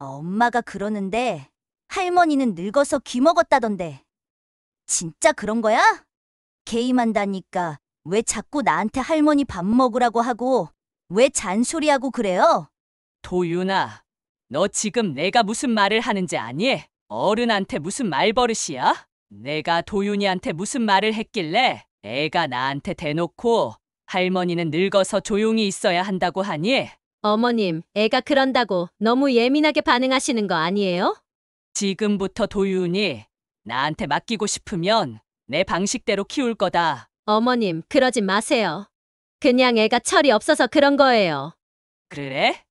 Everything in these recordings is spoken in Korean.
엄마가 그러는데 할머니는 늙어서 귀 먹었다던데. 진짜 그런 거야? 게임한다니까 왜 자꾸 나한테 할머니 밥 먹으라고 하고 왜 잔소리하고 그래요? 도윤아, 너 지금 내가 무슨 말을 하는지 아니? 어른한테 무슨 말버릇이야? 내가 도윤이한테 무슨 말을 했길래 애가 나한테 대놓고 할머니는 늙어서 조용히 있어야 한다고 하니? 어머님, 애가 그런다고 너무 예민하게 반응하시는 거 아니에요? 지금부터 도윤이 나한테 맡기고 싶으면 내 방식대로 키울 거다. 어머님, 그러지 마세요. 그냥 애가 철이 없어서 그런 거예요. 그래?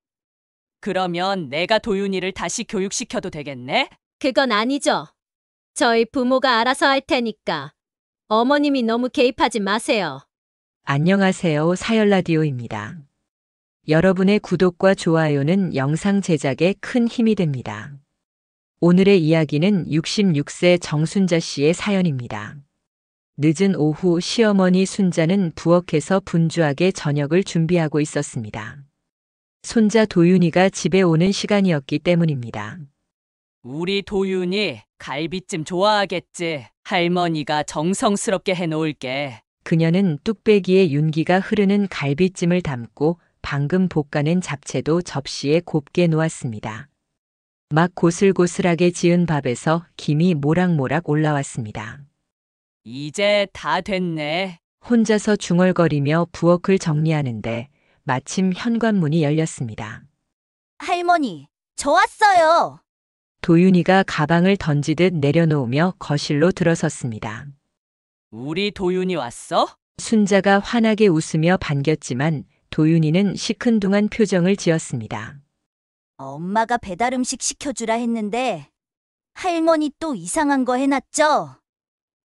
그러면 내가 도윤이를 다시 교육시켜도 되겠네? 그건 아니죠. 저희 부모가 알아서 할 테니까. 어머님이 너무 개입하지 마세요. 안녕하세요. 사열라디오입니다. 여러분의 구독과 좋아요는 영상 제작에 큰 힘이 됩니다. 오늘의 이야기는 66세 정순자 씨의 사연입니다. 늦은 오후 시어머니 순자는 부엌에서 분주하게 저녁을 준비하고 있었습니다. 손자 도윤이가 집에 오는 시간이었기 때문입니다. 우리 도윤이 갈비찜 좋아하겠지. 할머니가 정성스럽게 해놓을게. 그녀는 뚝배기에 윤기가 흐르는 갈비찜을 담고 방금 볶아낸 잡채도 접시에 곱게 놓았습니다. 막 고슬고슬하게 지은 밥에서 김이 모락모락 올라왔습니다. 이제 다 됐네. 혼자서 중얼거리며 부엌을 정리하는데 마침 현관문이 열렸습니다. 할머니, 저 왔어요. 도윤이가 가방을 던지듯 내려놓으며 거실로 들어섰습니다. 우리 도윤이 왔어? 순자가 환하게 웃으며 반겼지만 도윤이는 시큰둥한 표정을 지었습니다. 엄마가 배달 음식 시켜주라 했는데 할머니 또 이상한 거 해놨죠?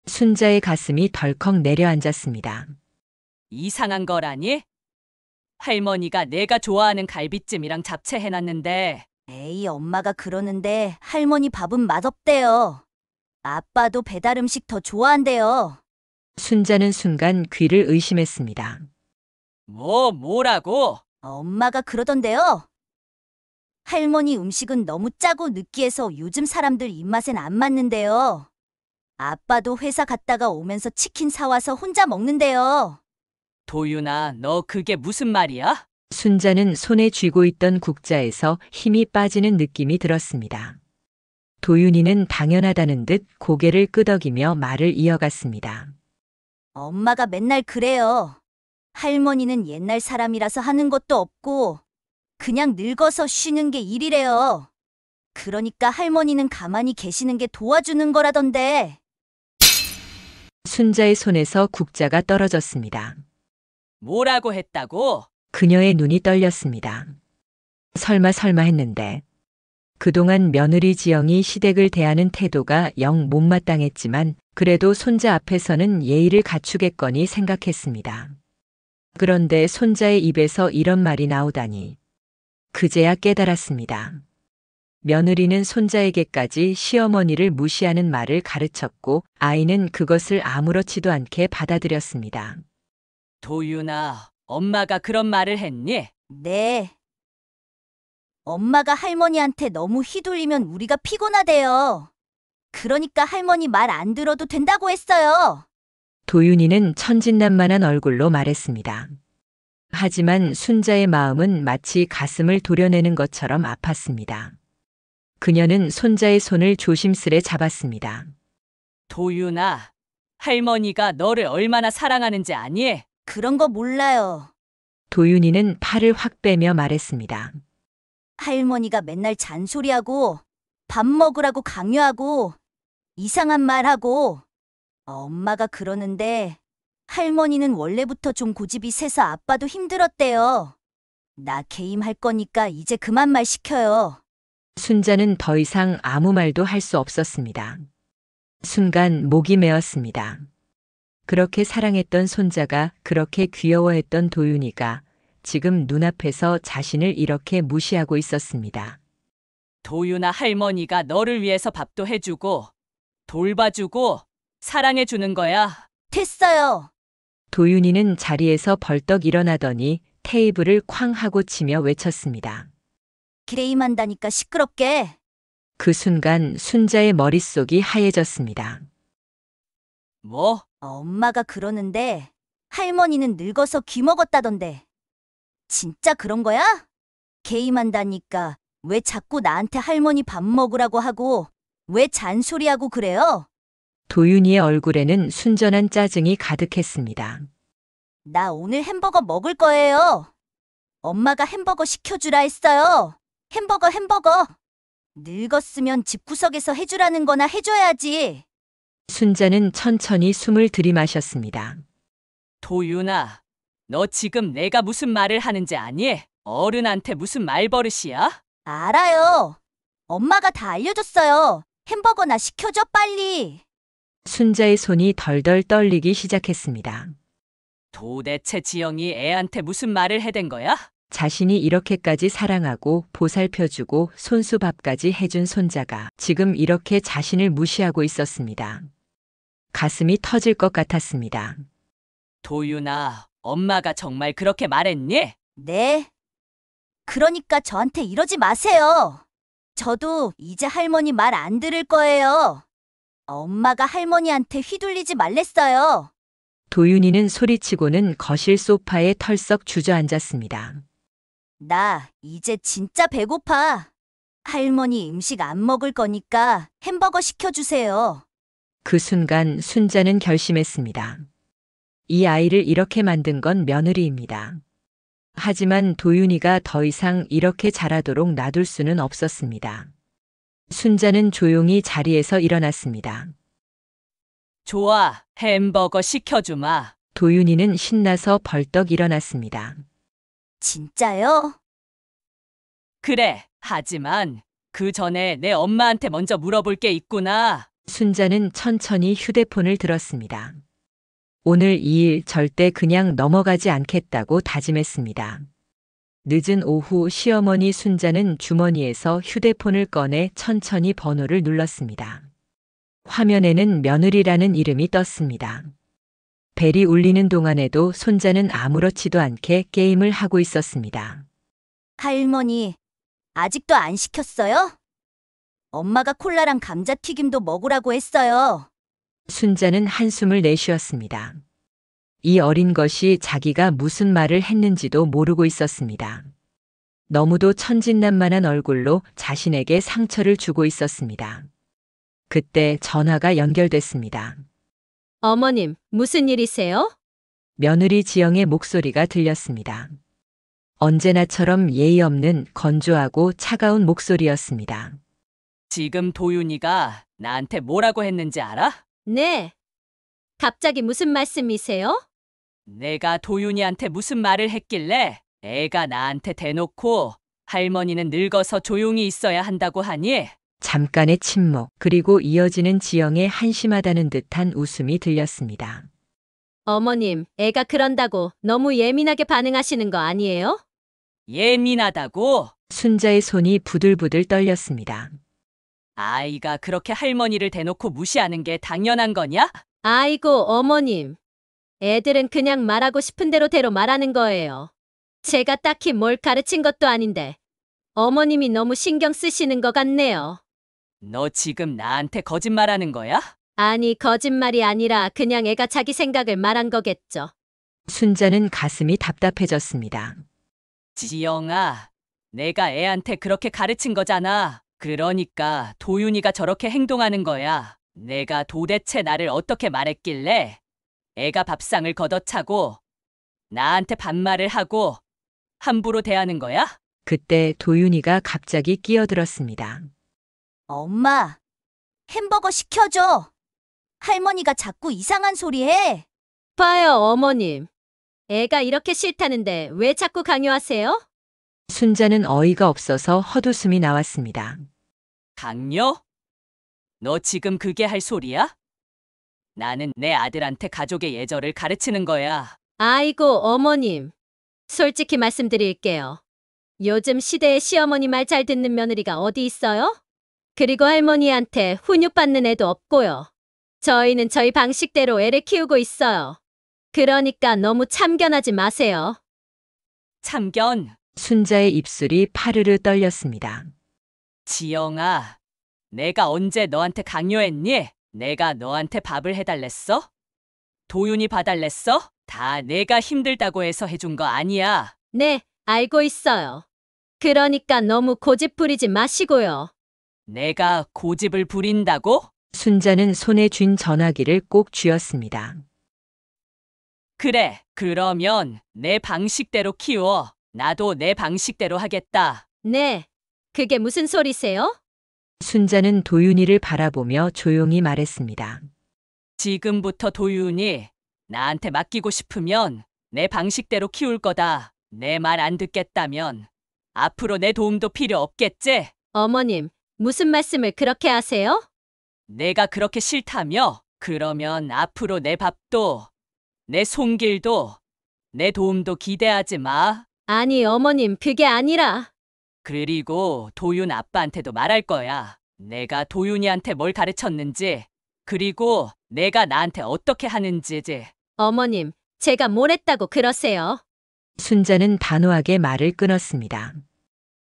순자의 가슴이 덜컥 내려앉았습니다. 이상한 거라니? 할머니가 내가 좋아하는 갈비찜이랑 잡채 해놨는데 에이, 엄마가 그러는데 할머니 밥은 맛없대요. 아빠도 배달 음식 더 좋아한대요. 순자는 순간 귀를 의심했습니다. 뭐라고? 엄마가 그러던데요. 할머니 음식은 너무 짜고 느끼해서 요즘 사람들 입맛엔 안 맞는데요. 아빠도 회사 갔다가 오면서 치킨 사와서 혼자 먹는데요. 도윤아, 너 그게 무슨 말이야? 순자는 손에 쥐고 있던 국자에서 힘이 빠지는 느낌이 들었습니다. 도윤이는 당연하다는 듯 고개를 끄덕이며 말을 이어갔습니다. 엄마가 맨날 그래요. 할머니는 옛날 사람이라서 하는 것도 없고 그냥 늙어서 쉬는 게 일이래요. 그러니까 할머니는 가만히 계시는 게 도와주는 거라던데. 순자의 손에서 국자가 떨어졌습니다. 뭐라고 했다고? 그녀의 눈이 떨렸습니다. 설마 했는데. 그동안 며느리 지영이 시댁을 대하는 태도가 영 못마땅했지만 그래도 손자 앞에서는 예의를 갖추겠거니 생각했습니다. 그런데 손자의 입에서 이런 말이 나오다니. 그제야 깨달았습니다. 며느리는 손자에게까지 시어머니를 무시하는 말을 가르쳤고 아이는 그것을 아무렇지도 않게 받아들였습니다. 도윤아, 엄마가 그런 말을 했니? 네. 엄마가 할머니한테 너무 휘둘리면 우리가 피곤하대요. 그러니까 할머니 말 안 들어도 된다고 했어요. 도윤이는 천진난만한 얼굴로 말했습니다. 하지만 순자의 마음은 마치 가슴을 도려내는 것처럼 아팠습니다. 그녀는 손자의 손을 조심스레 잡았습니다. 도윤아, 할머니가 너를 얼마나 사랑하는지 아니? 그런 거 몰라요. 도윤이는 팔을 확 빼며 말했습니다. 할머니가 맨날 잔소리하고 밥 먹으라고 강요하고 이상한 말하고 엄마가 그러는데 할머니는 원래부터 좀 고집이 세서 아빠도 힘들었대요. 나 개임할 거니까 이제 그만 말 시켜요. 순자는 더 이상 아무 말도 할 수 없었습니다. 순간 목이 메었습니다. 그렇게 사랑했던 손자가 그렇게 귀여워했던 도윤이가 지금 눈앞에서 자신을 이렇게 무시하고 있었습니다. 도윤아, 할머니가 너를 위해서 밥도 해주고 돌봐주고 사랑해주는 거야. 됐어요. 도윤이는 자리에서 벌떡 일어나더니 테이블을 쾅 하고 치며 외쳤습니다. 게임한다니까 시끄럽게. 그 순간 순자의 머릿속이 하얘졌습니다. 뭐? 엄마가 그러는데 할머니는 늙어서 귀먹었다던데. 진짜 그런 거야? 게임한다니까 왜 자꾸 나한테 할머니 밥 먹으라고 하고 왜 잔소리하고 그래요? 도윤이의 얼굴에는 순전한 짜증이 가득했습니다. 나 오늘 햄버거 먹을 거예요. 엄마가 햄버거 시켜주라 했어요. 햄버거. 늙었으면 집구석에서 해주라는 거나 해줘야지. 순자는 천천히 숨을 들이마셨습니다. 도윤아, 너 지금 내가 무슨 말을 하는지 아니? 어른한테 무슨 말버릇이야? 알아요. 엄마가 다 알려줬어요. 햄버거나 시켜줘 빨리. 순자의 손이 덜덜 떨리기 시작했습니다. 도대체 지영이 애한테 무슨 말을 해댄 거야? 자신이 이렇게까지 사랑하고 보살펴주고 손수밥까지 해준 손자가 지금 이렇게 자신을 무시하고 있었습니다. 가슴이 터질 것 같았습니다. 도윤아, 엄마가 정말 그렇게 말했니? 네. 그러니까 저한테 이러지 마세요. 저도 이제 할머니 말 안 들을 거예요. 엄마가 할머니한테 휘둘리지 말랬어요. 도윤이는 소리치고는 거실 소파에 털썩 주저앉았습니다. 나 이제 진짜 배고파. 할머니 음식 안 먹을 거니까 햄버거 시켜주세요. 그 순간 순자는 결심했습니다. 이 아이를 이렇게 만든 건 며느리입니다. 하지만 도윤이가 더 이상 이렇게 자라도록 놔둘 수는 없었습니다. 순자는 조용히 자리에서 일어났습니다. 좋아, 햄버거 시켜주마. 도윤이는 신나서 벌떡 일어났습니다. 진짜요? 그래, 하지만 그 전에 내 엄마한테 먼저 물어볼 게 있구나. 순자는 천천히 휴대폰을 들었습니다. 오늘 이 일 절대 그냥 넘어가지 않겠다고 다짐했습니다. 늦은 오후 시어머니 순자는 주머니에서 휴대폰을 꺼내 천천히 번호를 눌렀습니다. 화면에는 며느리라는 이름이 떴습니다. 벨이 울리는 동안에도 손자는 아무렇지도 않게 게임을 하고 있었습니다. 할머니, 아직도 안 시켰어요? 엄마가 콜라랑 감자튀김도 먹으라고 했어요. 순자는 한숨을 내쉬었습니다. 이 어린 것이 자기가 무슨 말을 했는지도 모르고 있었습니다. 너무도 천진난만한 얼굴로 자신에게 상처를 주고 있었습니다. 그때 전화가 연결됐습니다. 어머님, 무슨 일이세요? 며느리 지영의 목소리가 들렸습니다. 언제나처럼 예의 없는 건조하고 차가운 목소리였습니다. 지금 도윤이가 나한테 뭐라고 했는지 알아? 네. 갑자기 무슨 말씀이세요? 내가 도윤이한테 무슨 말을 했길래 애가 나한테 대놓고 할머니는 늙어서 조용히 있어야 한다고 하니? 잠깐의 침묵, 그리고 이어지는 지영의 한심하다는 듯한 웃음이 들렸습니다. 어머님, 애가 그런다고 너무 예민하게 반응하시는 거 아니에요? 예민하다고? 순자의 손이 부들부들 떨렸습니다. 아이가 그렇게 할머니를 대놓고 무시하는 게 당연한 거냐? 아이고, 어머님. 애들은 그냥 말하고 싶은 대로 말하는 거예요. 제가 딱히 뭘 가르친 것도 아닌데 어머님이 너무 신경 쓰시는 것 같네요. 너 지금 나한테 거짓말하는 거야? 아니, 거짓말이 아니라 그냥 애가 자기 생각을 말한 거겠죠. 순자는 가슴이 답답해졌습니다. 지영아, 내가 애한테 그렇게 가르친 거잖아. 그러니까 도윤이가 저렇게 행동하는 거야. 내가 도대체 나를 어떻게 말했길래 애가 밥상을 걷어차고 나한테 반말을 하고 함부로 대하는 거야? 그때 도윤이가 갑자기 끼어들었습니다. 엄마, 햄버거 시켜줘. 할머니가 자꾸 이상한 소리 해. 봐요, 어머님. 애가 이렇게 싫다는데 왜 자꾸 강요하세요? 순자는 어이가 없어서 헛웃음이 나왔습니다. 강요? 너 지금 그게 할 소리야? 나는 내 아들한테 가족의 예절을 가르치는 거야. 아이고, 어머님. 솔직히 말씀드릴게요. 요즘 시대에 시어머니 말 잘 듣는 며느리가 어디 있어요? 그리고 할머니한테 훈육받는 애도 없고요. 저희는 저희 방식대로 애를 키우고 있어요. 그러니까 너무 참견하지 마세요. 참견? 순자의 입술이 파르르 떨렸습니다. 지영아, 내가 언제 너한테 강요했니? 내가 너한테 밥을 해달랬어? 도윤이 봐달랬어? 다 내가 힘들다고 해서 해준 거 아니야. 네, 알고 있어요. 그러니까 너무 고집 부리지 마시고요. 내가 고집을 부린다고? 순자는 손에 쥔 전화기를 꼭 쥐었습니다. 그래, 그러면 내 방식대로 키워. 나도 내 방식대로 하겠다. 네, 그게 무슨 소리세요? 순자는 도윤이를 바라보며 조용히 말했습니다. 지금부터 도윤이 나한테 맡기고 싶으면 내 방식대로 키울 거다. 내 말 안 듣겠다면 앞으로 내 도움도 필요 없겠지? 어머님, 무슨 말씀을 그렇게 하세요? 내가 그렇게 싫다며? 그러면 앞으로 내 밥도, 내 손길도, 내 도움도 기대하지 마. 아니, 어머님, 그게 아니라. 그리고 도윤 아빠한테도 말할 거야. 내가 도윤이한테 뭘 가르쳤는지, 그리고 내가 나한테 어떻게 하는지지. 어머님, 제가 뭘 했다고 그러세요? 순자는 단호하게 말을 끊었습니다.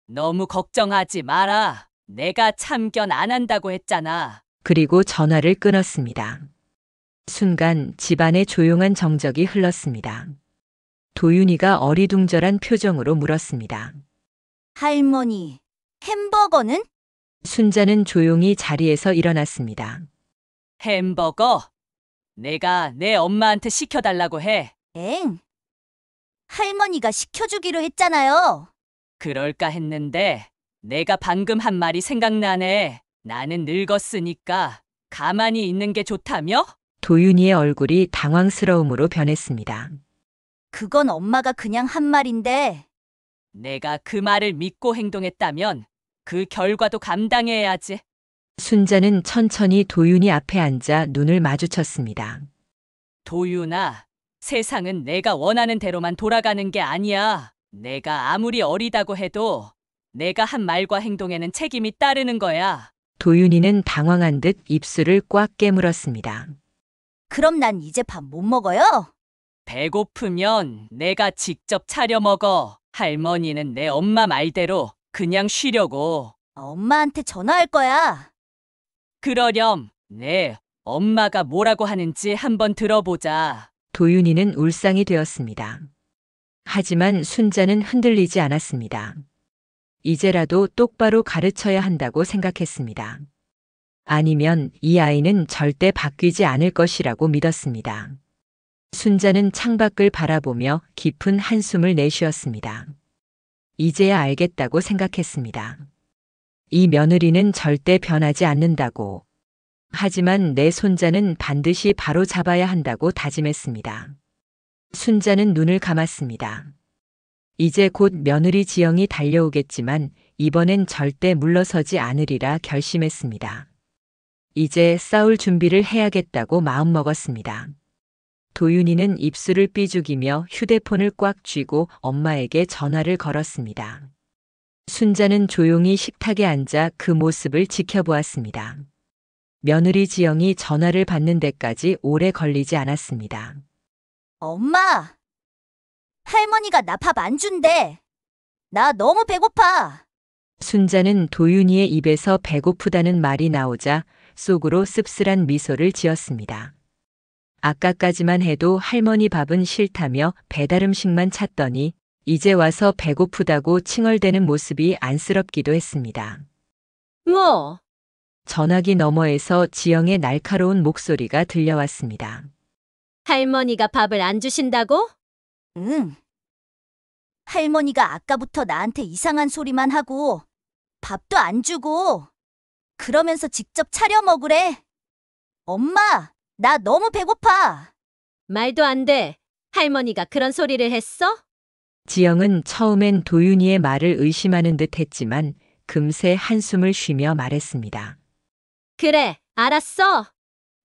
너무 걱정하지 마라. 내가 참견 안 한다고 했잖아. 그리고 전화를 끊었습니다. 순간 집안에 조용한 정적이 흘렀습니다. 도윤이가 어리둥절한 표정으로 물었습니다. 할머니, 햄버거는? 순자는 조용히 자리에서 일어났습니다. 햄버거? 내가 내 엄마한테 시켜달라고 해. 엥. 할머니가 시켜주기로 했잖아요. 그럴까 했는데 내가 방금 한 말이 생각나네. 나는 늙었으니까 가만히 있는 게 좋다며? 도윤이의 얼굴이 당황스러움으로 변했습니다. 그건 엄마가 그냥 한 말인데. 내가 그 말을 믿고 행동했다면 그 결과도 감당해야지. 순자는 천천히 도윤이 앞에 앉아 눈을 마주쳤습니다. 도윤아, 세상은 내가 원하는 대로만 돌아가는 게 아니야. 내가 아무리 어리다고 해도 내가 한 말과 행동에는 책임이 따르는 거야. 도윤이는 당황한 듯 입술을 꽉 깨물었습니다. 그럼 난 이제 밥 못 먹어요? 배고프면 내가 직접 차려 먹어. 할머니는 내 엄마 말대로 그냥 쉬려고. 엄마한테 전화할 거야. 그러렴. 네, 엄마가 뭐라고 하는지 한번 들어보자. 도윤이는 울상이 되었습니다. 하지만 순자는 흔들리지 않았습니다. 이제라도 똑바로 가르쳐야 한다고 생각했습니다. 아니면 이 아이는 절대 바뀌지 않을 것이라고 믿었습니다. 순자는 창밖을 바라보며 깊은 한숨을 내쉬었습니다. 이제야 알겠다고 생각했습니다. 이 며느리는 절대 변하지 않는다고. 하지만 내 손자는 반드시 바로 잡아야 한다고 다짐했습니다. 순자는 눈을 감았습니다. 이제 곧 며느리 지영이 달려오겠지만 이번엔 절대 물러서지 않으리라 결심했습니다. 이제 싸울 준비를 해야겠다고 마음먹었습니다. 도윤이는 입술을 삐죽이며 휴대폰을 꽉 쥐고 엄마에게 전화를 걸었습니다. 순자는 조용히 식탁에 앉아 그 모습을 지켜보았습니다. 며느리 지영이 전화를 받는 데까지 오래 걸리지 않았습니다. 엄마! 할머니가 나 밥 안 준대. 나 너무 배고파. 순자는 도윤이의 입에서 배고프다는 말이 나오자 속으로 씁쓸한 미소를 지었습니다. 아까까지만 해도 할머니 밥은 싫다며 배달음식만 찾더니 이제 와서 배고프다고 칭얼대는 모습이 안쓰럽기도 했습니다. 뭐? 전화기 너머에서 지영의 날카로운 목소리가 들려왔습니다. 할머니가 밥을 안 주신다고? 응. 할머니가 아까부터 나한테 이상한 소리만 하고 밥도 안 주고 그러면서 직접 차려 먹으래. 엄마, 나 너무 배고파. 말도 안 돼. 할머니가 그런 소리를 했어? 지영은 처음엔 도윤이의 말을 의심하는 듯 했지만 금세 한숨을 쉬며 말했습니다. 그래, 알았어.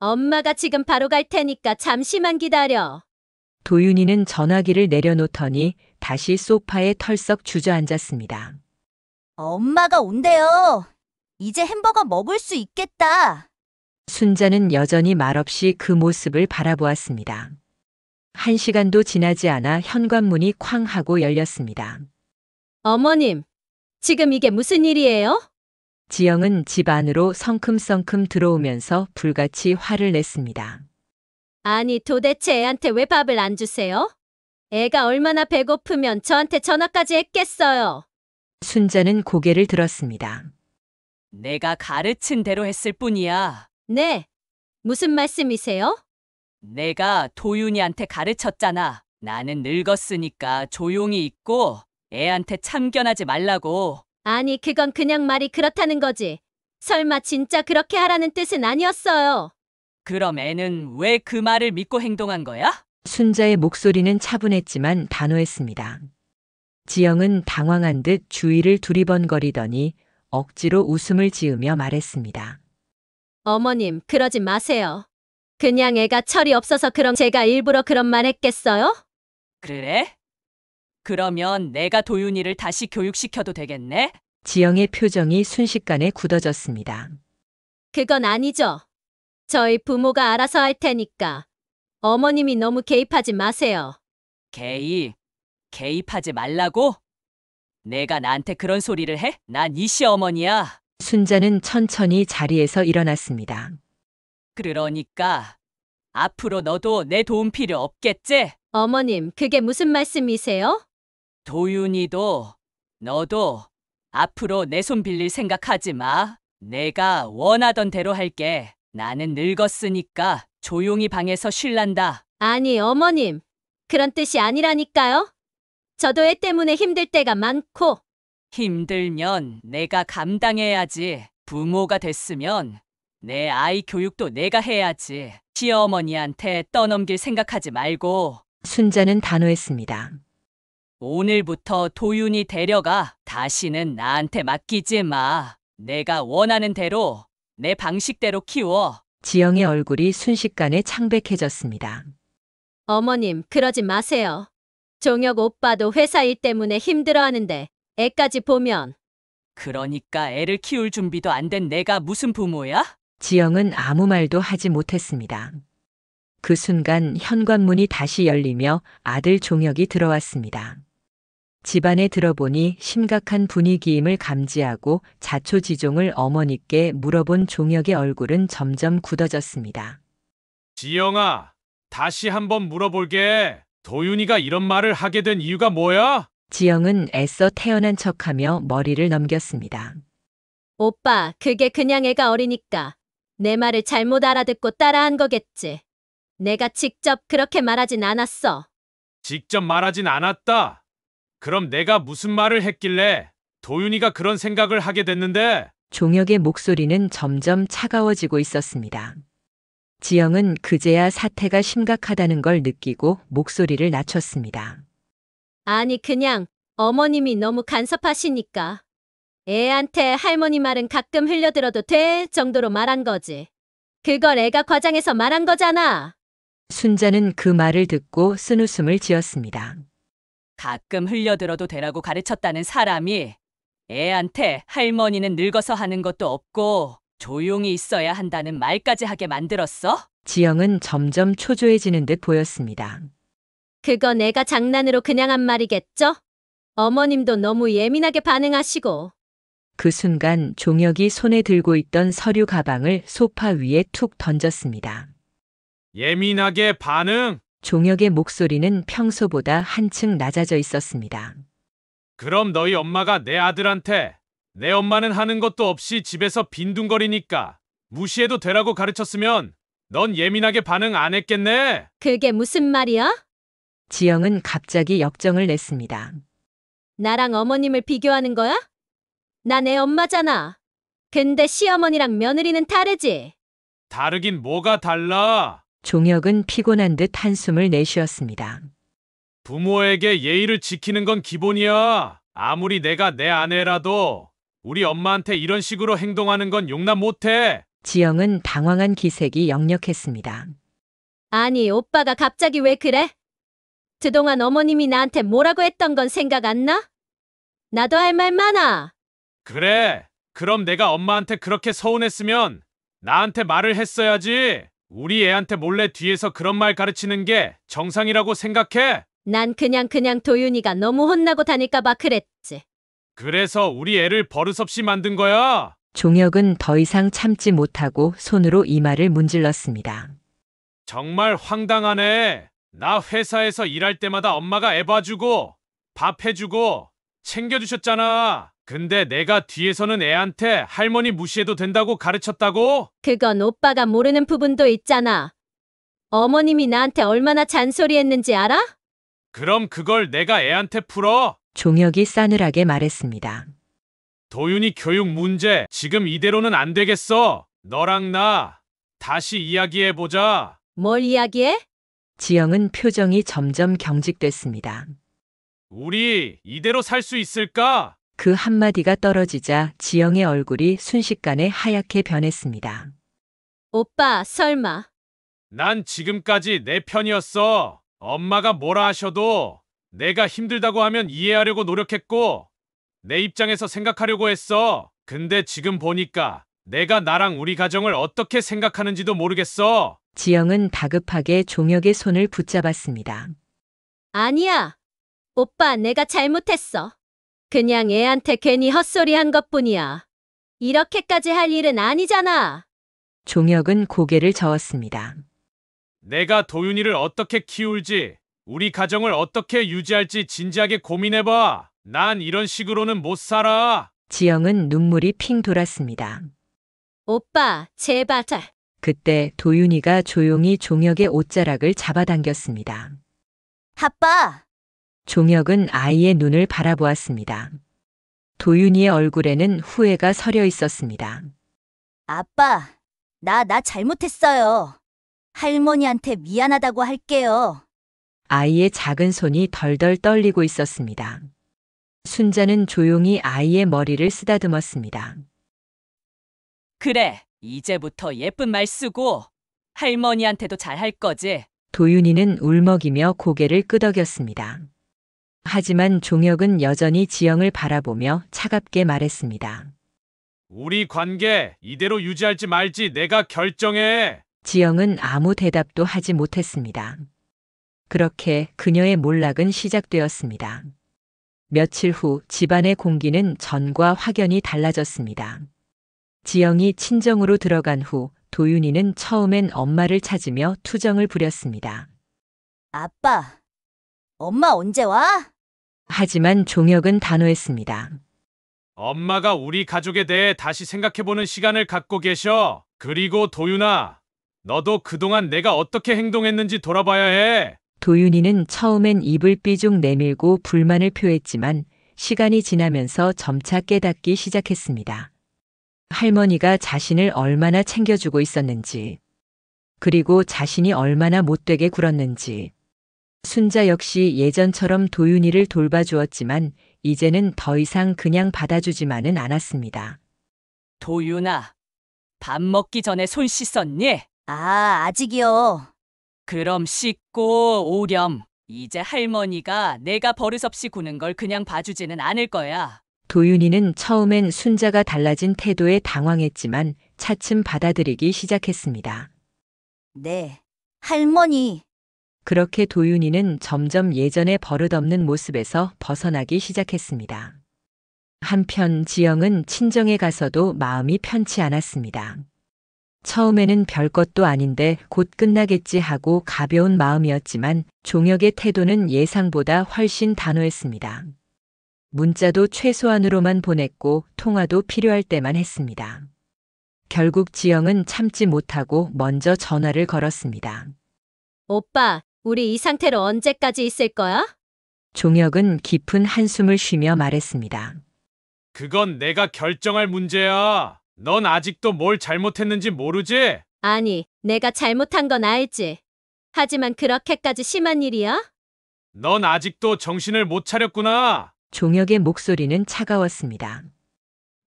엄마가 지금 바로 갈 테니까 잠시만 기다려. 도윤이는 전화기를 내려놓더니 다시 소파에 털썩 주저앉았습니다. 엄마가 온대요. 이제 햄버거 먹을 수 있겠다. 순자는 여전히 말없이 그 모습을 바라보았습니다. 1시간도 지나지 않아 현관문이 쾅 하고 열렸습니다. 어머님, 지금 이게 무슨 일이에요? 지영은 집 안으로 성큼성큼 들어오면서 불같이 화를 냈습니다. 아니, 도대체 애한테 왜 밥을 안 주세요? 애가 얼마나 배고프면 저한테 전화까지 했겠어요. 순자는 고개를 들었습니다. 내가 가르친 대로 했을 뿐이야. 네, 무슨 말씀이세요? 내가 도윤이한테 가르쳤잖아. 나는 늙었으니까 조용히 있고 애한테 참견하지 말라고. 아니, 그건 그냥 말이 그렇다는 거지. 설마 진짜 그렇게 하라는 뜻은 아니었어요. 그럼 애는 왜 그 말을 믿고 행동한 거야? 순자의 목소리는 차분했지만 단호했습니다. 지영은 당황한 듯 주위를 두리번거리더니 억지로 웃음을 지으며 말했습니다. 어머님, 그러지 마세요. 그냥 애가 철이 없어서 그럼 제가 일부러 그런 말 했겠어요? 그래? 그러면 내가 도윤이를 다시 교육시켜도 되겠네? 지영의 표정이 순식간에 굳어졌습니다. 그건 아니죠. 저희 부모가 알아서 할 테니까. 어머님이 너무 개입하지 마세요. 개입하지 말라고? 내가 나한테 그런 소리를 해? 난 이 시어머니야. 순자는 천천히 자리에서 일어났습니다. 그러니까 앞으로 너도 내 도움 필요 없겠지? 어머님, 그게 무슨 말씀이세요? 도윤이도 너도 앞으로 내 손 빌릴 생각하지 마. 내가 원하던 대로 할게. 나는 늙었으니까 조용히 방에서 쉴란다. 아니, 어머님. 그런 뜻이 아니라니까요. 저도 애 때문에 힘들 때가 많고. 힘들면 내가 감당해야지. 부모가 됐으면 내 아이 교육도 내가 해야지. 시어머니한테 떠넘길 생각하지 말고 순자는 단호했습니다. 오늘부터 도윤이 데려가. 다시는 나한테 맡기지 마. 내가 원하는 대로 내 방식대로 키워. 지영의 얼굴이 순식간에 창백해졌습니다. 어머님, 그러지 마세요. 종혁 오빠도 회사 일 때문에 힘들어하는데 애까지 보면. 그러니까 애를 키울 준비도 안 된 내가 무슨 부모야? 지영은 아무 말도 하지 못했습니다. 그 순간 현관문이 다시 열리며 아들 종혁이 들어왔습니다. 집안에 들어보니 심각한 분위기임을 감지하고 자초지종을 어머니께 물어본 종혁의 얼굴은 점점 굳어졌습니다. 지영아, 다시 한번 물어볼게. 도윤이가 이런 말을 하게 된 이유가 뭐야? 지영은 애써 태연한 척하며 머리를 넘겼습니다. 오빠, 그게 그냥 애가 어리니까 내 말을 잘못 알아듣고 따라한 거겠지. 내가 직접 그렇게 말하진 않았어. 직접 말하진 않았다. 그럼 내가 무슨 말을 했길래 도윤이가 그런 생각을 하게 됐는데? 종혁의 목소리는 점점 차가워지고 있었습니다. 지영은 그제야 사태가 심각하다는 걸 느끼고 목소리를 낮췄습니다. 아니, 그냥 어머님이 너무 간섭하시니까. 애한테 할머니 말은 가끔 흘려들어도 될 정도로 말한 거지. 그걸 애가 과장해서 말한 거잖아. 순자는 그 말을 듣고 쓴웃음을 지었습니다. 가끔 흘려들어도 되라고 가르쳤다는 사람이 애한테 할머니는 늙어서 하는 것도 없고 조용히 있어야 한다는 말까지 하게 만들었어? 지영은 점점 초조해지는 듯 보였습니다. 그건 애가 장난으로 그냥 한 말이겠죠? 어머님도 너무 예민하게 반응하시고. 그 순간 종혁이 손에 들고 있던 서류 가방을 소파 위에 툭 던졌습니다. 예민하게 반응? 종혁의 목소리는 평소보다 한층 낮아져 있었습니다. 그럼 너희 엄마가 내 아들한테 내 엄마는 하는 것도 없이 집에서 빈둥거리니까 무시해도 되라고 가르쳤으면 넌 예민하게 반응 안 했겠네? 그게 무슨 말이야? 지영은 갑자기 역정을 냈습니다. 나랑 어머님을 비교하는 거야? 나 내 엄마잖아. 근데 시어머니랑 며느리는 다르지. 다르긴 뭐가 달라? 종혁은 피곤한 듯 한숨을 내쉬었습니다. 부모에게 예의를 지키는 건 기본이야. 아무리 내가 내 아내라도 우리 엄마한테 이런 식으로 행동하는 건 용납 못해. 지영은 당황한 기색이 역력했습니다. 아니, 오빠가 갑자기 왜 그래? 그동안 어머님이 나한테 뭐라고 했던 건 생각 안 나? 나도 할 말 많아. 그래. 그럼 내가 엄마한테 그렇게 서운했으면 나한테 말을 했어야지. 우리 애한테 몰래 뒤에서 그런 말 가르치는 게 정상이라고 생각해? 난 그냥 도윤이가 너무 혼나고 다닐까 봐 그랬지. 그래서 우리 애를 버릇없이 만든 거야. 종혁은 더 이상 참지 못하고 손으로 이마를 문질렀습니다. 정말 황당하네. 나 회사에서 일할 때마다 엄마가 애 봐주고 밥 해주고 챙겨주셨잖아. 근데 내가 뒤에서는 애한테 할머니 무시해도 된다고 가르쳤다고? 그건 오빠가 모르는 부분도 있잖아. 어머님이 나한테 얼마나 잔소리했는지 알아? 그럼 그걸 내가 애한테 풀어? 종혁이 싸늘하게 말했습니다. 도윤이 교육 문제 지금 이대로는 안 되겠어. 너랑 나 다시 이야기해보자. 뭘 이야기해? 지영은 표정이 점점 경직됐습니다. 우리 이대로 살 수 있을까? 그 한마디가 떨어지자 지영의 얼굴이 순식간에 하얗게 변했습니다. 오빠, 설마. 난 지금까지 내 편이었어. 엄마가 뭐라 하셔도 내가 힘들다고 하면 이해하려고 노력했고 내 입장에서 생각하려고 했어. 근데 지금 보니까 내가 나랑 우리 가정을 어떻게 생각하는지도 모르겠어. 지영은 다급하게 종혁의 손을 붙잡았습니다. 아니야. 오빠, 내가 잘못했어. 그냥 애한테 괜히 헛소리 한 것뿐이야. 이렇게까지 할 일은 아니잖아. 종혁은 고개를 저었습니다. 내가 도윤이를 어떻게 키울지, 우리 가정을 어떻게 유지할지 진지하게 고민해봐. 난 이런 식으로는 못 살아. 지영은 눈물이 핑 돌았습니다. 오빠, 제발. 그때 도윤이가 조용히 종혁의 옷자락을 잡아당겼습니다. 아빠, 종혁은 아이의 눈을 바라보았습니다. 도윤이의 얼굴에는 후회가 서려 있었습니다. 아빠, 나 잘못했어요. 할머니한테 미안하다고 할게요. 아이의 작은 손이 덜덜 떨리고 있었습니다. 순자는 조용히 아이의 머리를 쓰다듬었습니다. 그래, 이제부터 예쁜 말 쓰고 할머니한테도 잘할 거지. 도윤이는 울먹이며 고개를 끄덕였습니다. 하지만 종혁은 여전히 지영을 바라보며 차갑게 말했습니다. 우리 관계 이대로 유지할지 말지 내가 결정해. 지영은 아무 대답도 하지 못했습니다. 그렇게 그녀의 몰락은 시작되었습니다. 며칠 후 집안의 공기는 전과 확연히 달라졌습니다. 지영이 친정으로 들어간 후 도윤이는 처음엔 엄마를 찾으며 투정을 부렸습니다. 아빠, 엄마 언제 와? 하지만 종혁은 단호했습니다. 엄마가 우리 가족에 대해 다시 생각해보는 시간을 갖고 계셔. 그리고 도윤아, 너도 그동안 내가 어떻게 행동했는지 돌아봐야 해. 도윤이는 처음엔 입을 삐죽 내밀고 불만을 표했지만 시간이 지나면서 점차 깨닫기 시작했습니다. 할머니가 자신을 얼마나 챙겨주고 있었는지, 그리고 자신이 얼마나 못되게 굴었는지. 순자 역시 예전처럼 도윤이를 돌봐주었지만 이제는 더 이상 그냥 받아주지만은 않았습니다. 도윤아, 밥 먹기 전에 손 씻었니? 아직이요. 그럼 씻고 오렴. 이제 할머니가 내가 버릇없이 구는 걸 그냥 봐주지는 않을 거야. 도윤이는 처음엔 순자가 달라진 태도에 당황했지만 차츰 받아들이기 시작했습니다. 네, 할머니. 그렇게 도윤이는 점점 예전의 버릇없는 모습에서 벗어나기 시작했습니다. 한편 지영은 친정에 가서도 마음이 편치 않았습니다. 처음에는 별것도 아닌데 곧 끝나겠지 하고 가벼운 마음이었지만 종혁의 태도는 예상보다 훨씬 단호했습니다. 문자도 최소한으로만 보냈고 통화도 필요할 때만 했습니다. 결국 지영은 참지 못하고 먼저 전화를 걸었습니다. 오빠, 우리 이 상태로 언제까지 있을 거야? 종혁은 깊은 한숨을 쉬며 말했습니다. 그건 내가 결정할 문제야. 넌 아직도 뭘 잘못했는지 모르지? 아니, 내가 잘못한 건 알지. 하지만 그렇게까지 심한 일이야? 넌 아직도 정신을 못 차렸구나. 종혁의 목소리는 차가웠습니다.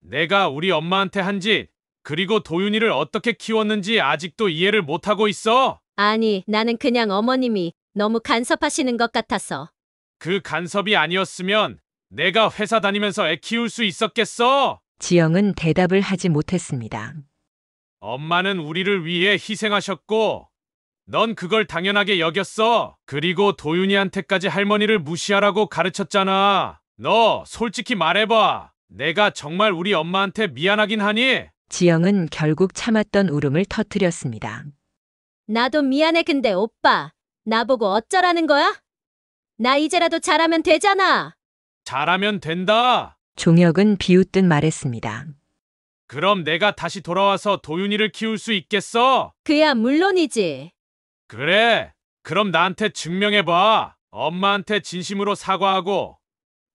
내가 우리 엄마한테 한 짓, 그리고 도윤이를 어떻게 키웠는지 아직도 이해를 못하고 있어? 아니, 나는 그냥 어머님이 너무 간섭하시는 것 같아서. 그 간섭이 아니었으면 내가 회사 다니면서 애 키울 수 있었겠어? 지영은 대답을 하지 못했습니다. 엄마는 우리를 위해 희생하셨고, 넌 그걸 당연하게 여겼어. 그리고 도윤이한테까지 할머니를 무시하라고 가르쳤잖아. 너 솔직히 말해봐. 내가 정말 우리 엄마한테 미안하긴 하니? 지영은 결국 참았던 울음을 터뜨렸습니다. 나도 미안해. 근데 오빠, 나보고 어쩌라는 거야? 나 이제라도 잘하면 되잖아. 잘하면 된다. 종혁은 비웃듯 말했습니다. 그럼 내가 다시 돌아와서 도윤이를 키울 수 있겠어? 그야 물론이지. 그래. 그럼 나한테 증명해봐. 엄마한테 진심으로 사과하고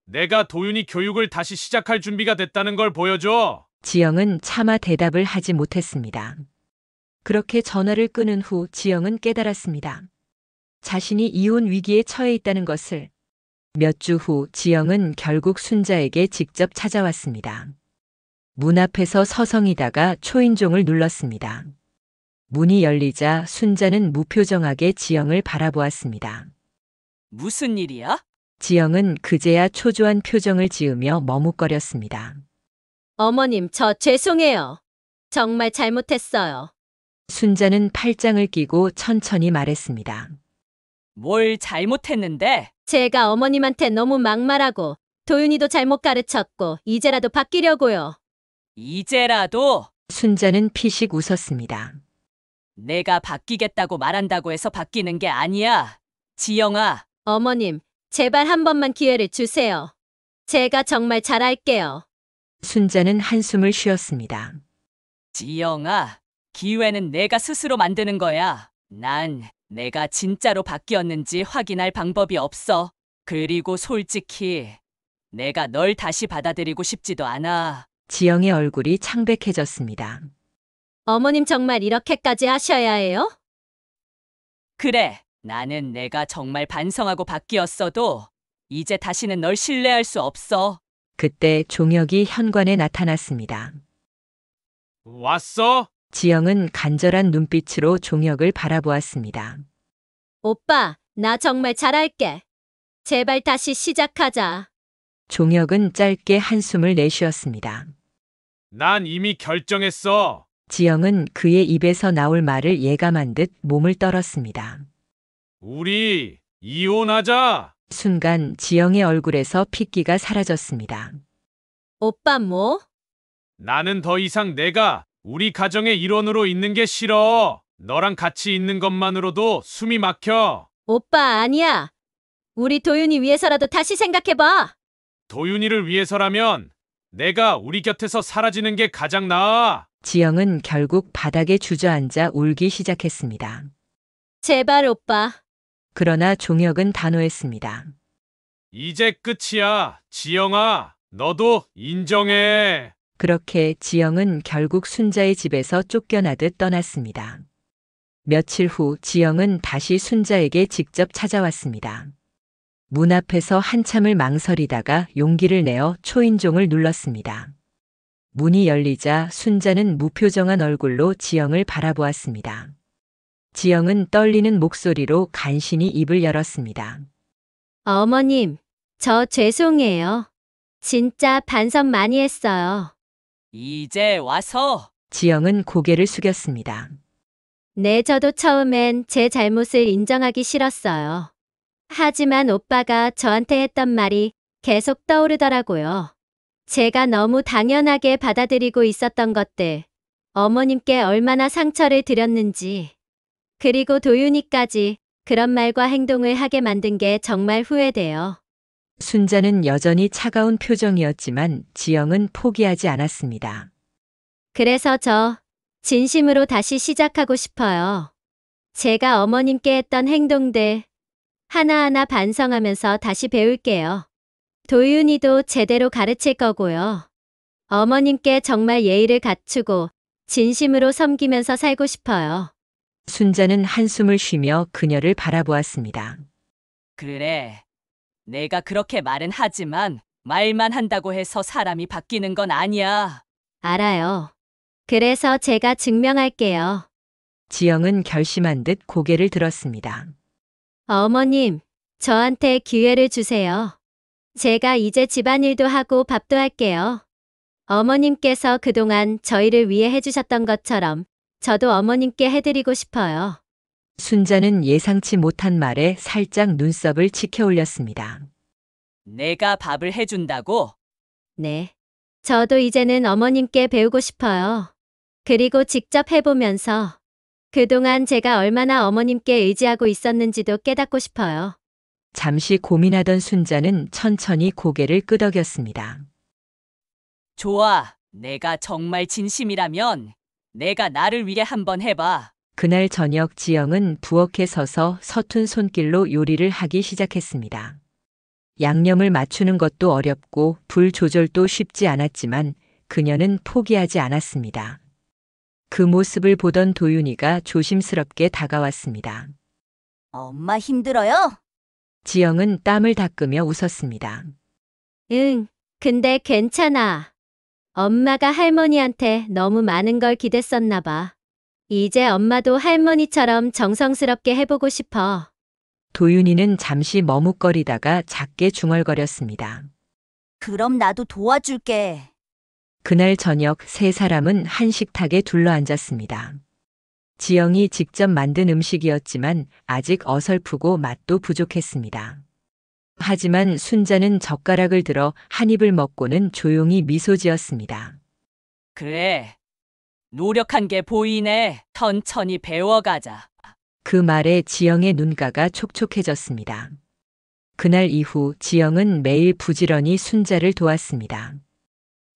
내가 도윤이 교육을 다시 시작할 준비가 됐다는 걸 보여줘. 지영은 차마 대답을 하지 못했습니다. 그렇게 전화를 끊은 후 지영은 깨달았습니다. 자신이 이혼 위기에 처해 있다는 것을. 몇 주 후 지영은 결국 순자에게 직접 찾아왔습니다. 문 앞에서 서성이다가 초인종을 눌렀습니다. 문이 열리자 순자는 무표정하게 지영을 바라보았습니다. 무슨 일이야? 지영은 그제야 초조한 표정을 지으며 머뭇거렸습니다. 어머님, 저 죄송해요. 정말 잘못했어요. 순자는 팔짱을 끼고 천천히 말했습니다. 뭘 잘못했는데? 제가 어머님한테 너무 막말하고 도윤이도 잘못 가르쳤고 이제라도 바뀌려고요. 이제라도 순자는 피식 웃었습니다. 내가 바뀌겠다고 말한다고 해서 바뀌는 게 아니야. 지영아, 어머님, 제발 한 번만 기회를 주세요. 제가 정말 잘할게요. 순자는 한숨을 쉬었습니다. 지영아, 기회는 내가 스스로 만드는 거야. 난 내가 진짜로 바뀌었는지 확인할 방법이 없어. 그리고 솔직히 내가 널 다시 받아들이고 싶지도 않아. 지영의 얼굴이 창백해졌습니다. 어머님 정말 이렇게까지 하셔야 해요? 그래, 나는 내가 정말 반성하고 바뀌었어도 이제 다시는 널 신뢰할 수 없어. 그때 종혁이 현관에 나타났습니다. 왔어? 지영은 간절한 눈빛으로 종혁을 바라보았습니다. 오빠, 나 정말 잘할게. 제발 다시 시작하자. 종혁은 짧게 한숨을 내쉬었습니다. 난 이미 결정했어. 지영은 그의 입에서 나올 말을 예감한 듯 몸을 떨었습니다. 우리 이혼하자. 순간 지영의 얼굴에서 핏기가 사라졌습니다. 오빠 뭐? 나는 더 이상 내가 우리 가정의 일원으로 있는 게 싫어. 너랑 같이 있는 것만으로도 숨이 막혀. 오빠 아니야. 우리 도윤이 위해서라도 다시 생각해봐. 도윤이를 위해서라면 내가 우리 곁에서 사라지는 게 가장 나아. 지영은 결국 바닥에 주저앉아 울기 시작했습니다. 제발 오빠. 그러나 종혁은 단호했습니다. 이제 끝이야. 지영아, 너도 인정해. 그렇게 지영은 결국 순자의 집에서 쫓겨나듯 떠났습니다. 며칠 후 지영은 다시 순자에게 직접 찾아왔습니다. 문 앞에서 한참을 망설이다가 용기를 내어 초인종을 눌렀습니다. 문이 열리자 순자는 무표정한 얼굴로 지영을 바라보았습니다. 지영은 떨리는 목소리로 간신히 입을 열었습니다. 어머님, 저 죄송해요. 진짜 반성 많이 했어요. 이제 와서 지영은 고개를 숙였습니다. 네, 저도 처음엔 제 잘못을 인정하기 싫었어요. 하지만 오빠가 저한테 했던 말이 계속 떠오르더라고요. 제가 너무 당연하게 받아들이고 있었던 것들, 어머님께 얼마나 상처를 드렸는지, 그리고 도윤이까지 그런 말과 행동을 하게 만든 게 정말 후회돼요. 순자는 여전히 차가운 표정이었지만 지영은 포기하지 않았습니다. 그래서 저 진심으로 다시 시작하고 싶어요. 제가 어머님께 했던 행동들 하나하나 반성하면서 다시 배울게요. 도윤이도 제대로 가르칠 거고요. 어머님께 정말 예의를 갖추고 진심으로 섬기면서 살고 싶어요. 순자는 한숨을 쉬며 그녀를 바라보았습니다. 그래. 내가 그렇게 말은 하지만 말만 한다고 해서 사람이 바뀌는 건 아니야. 알아요. 그래서 제가 증명할게요. 지영은 결심한 듯 고개를 들었습니다. 어머님, 저한테 기회를 주세요. 제가 이제 집안일도 하고 밥도 할게요. 어머님께서 그동안 저희를 위해 해주셨던 것처럼 저도 어머님께 해드리고 싶어요. 순자는 예상치 못한 말에 살짝 눈썹을 치켜 올렸습니다. 내가 밥을 해준다고? 네. 저도 이제는 어머님께 배우고 싶어요. 그리고 직접 해보면서 그동안 제가 얼마나 어머님께 의지하고 있었는지도 깨닫고 싶어요. 잠시 고민하던 순자는 천천히 고개를 끄덕였습니다. 좋아. 내가 정말 진심이라면 내가 나를 위해 한번 해봐. 그날 저녁 지영은 부엌에 서서 서툰 손길로 요리를 하기 시작했습니다. 양념을 맞추는 것도 어렵고 불 조절도 쉽지 않았지만 그녀는 포기하지 않았습니다. 그 모습을 보던 도윤이가 조심스럽게 다가왔습니다. 엄마 힘들어요? 지영은 땀을 닦으며 웃었습니다. 응, 근데 괜찮아. 엄마가 할머니한테 너무 많은 걸 기댔었나 봐. 이제 엄마도 할머니처럼 정성스럽게 해보고 싶어. 도윤이는 잠시 머뭇거리다가 작게 중얼거렸습니다. 그럼 나도 도와줄게. 그날 저녁 세 사람은 한 식탁에 둘러앉았습니다. 지영이 직접 만든 음식이었지만 아직 어설프고 맛도 부족했습니다. 하지만 순자는 젓가락을 들어 한 입을 먹고는 조용히 미소 지었습니다. 그래. 노력한 게 보이네. 천천히 배워가자. 그 말에 지영의 눈가가 촉촉해졌습니다. 그날 이후 지영은 매일 부지런히 순자를 도왔습니다.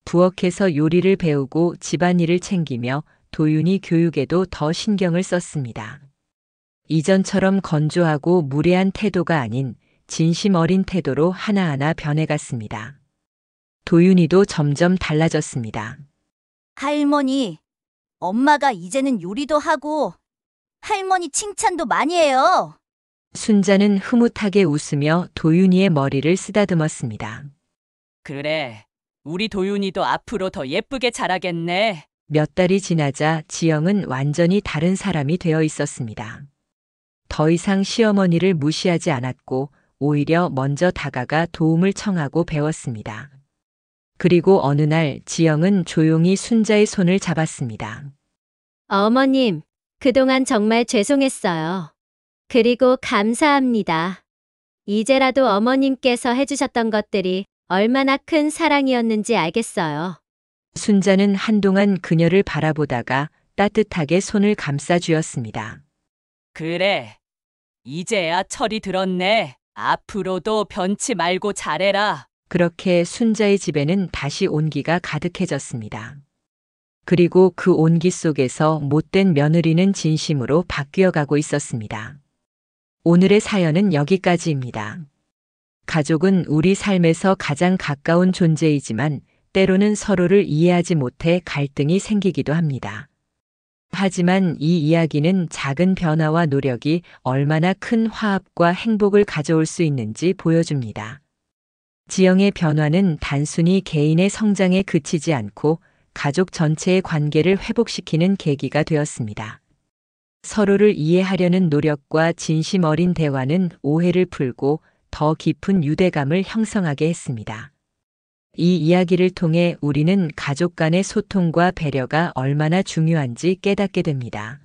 부엌에서 요리를 배우고 집안일을 챙기며 도윤이 교육에도 더 신경을 썼습니다. 이전처럼 건조하고 무례한 태도가 아닌 진심 어린 태도로 하나하나 변해갔습니다. 도윤이도 점점 달라졌습니다. 할머니, 엄마가 이제는 요리도 하고 할머니 칭찬도 많이 해요. 순자는 흐뭇하게 웃으며 도윤이의 머리를 쓰다듬었습니다. 그래. 우리 도윤이도 앞으로 더 예쁘게 자라겠네. 몇 달이 지나자 지영은 완전히 다른 사람이 되어 있었습니다. 더 이상 시어머니를 무시하지 않았고 오히려 먼저 다가가 도움을 청하고 배웠습니다. 그리고 어느 날 지영은 조용히 순자의 손을 잡았습니다. 어머님, 그동안 정말 죄송했어요. 그리고 감사합니다. 이제라도 어머님께서 해주셨던 것들이 얼마나 큰 사랑이었는지 알겠어요. 순자는 한동안 그녀를 바라보다가 따뜻하게 손을 감싸 주었습니다. 그래. 이제야 철이 들었네. 앞으로도 변치 말고 잘해라. 그렇게 순자의 집에는 다시 온기가 가득해졌습니다. 그리고 그 온기 속에서 못된 며느리는 진심으로 바뀌어 가고 있었습니다. 오늘의 사연은 여기까지입니다. 가족은 우리 삶에서 가장 가까운 존재이지만 때로는 서로를 이해하지 못해 갈등이 생기기도 합니다. 하지만 이 이야기는 작은 변화와 노력이 얼마나 큰 화합과 행복을 가져올 수 있는지 보여줍니다. 지영의 변화는 단순히 개인의 성장에 그치지 않고 가족 전체의 관계를 회복시키는 계기가 되었습니다. 서로를 이해하려는 노력과 진심 어린 대화는 오해를 풀고 더 깊은 유대감을 형성하게 했습니다. 이 이야기를 통해 우리는 가족 간의 소통과 배려가 얼마나 중요한지 깨닫게 됩니다.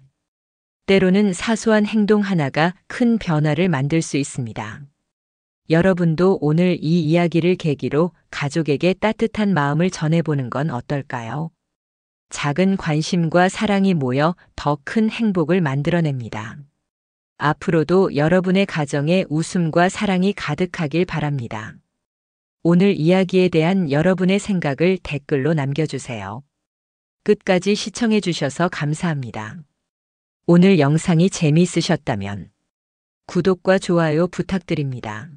때로는 사소한 행동 하나가 큰 변화를 만들 수 있습니다. 여러분도 오늘 이 이야기를 계기로 가족에게 따뜻한 마음을 전해보는 건 어떨까요? 작은 관심과 사랑이 모여 더 큰 행복을 만들어냅니다. 앞으로도 여러분의 가정에 웃음과 사랑이 가득하길 바랍니다. 오늘 이야기에 대한 여러분의 생각을 댓글로 남겨주세요. 끝까지 시청해 주셔서 감사합니다. 오늘 영상이 재미있으셨다면 구독과 좋아요 부탁드립니다.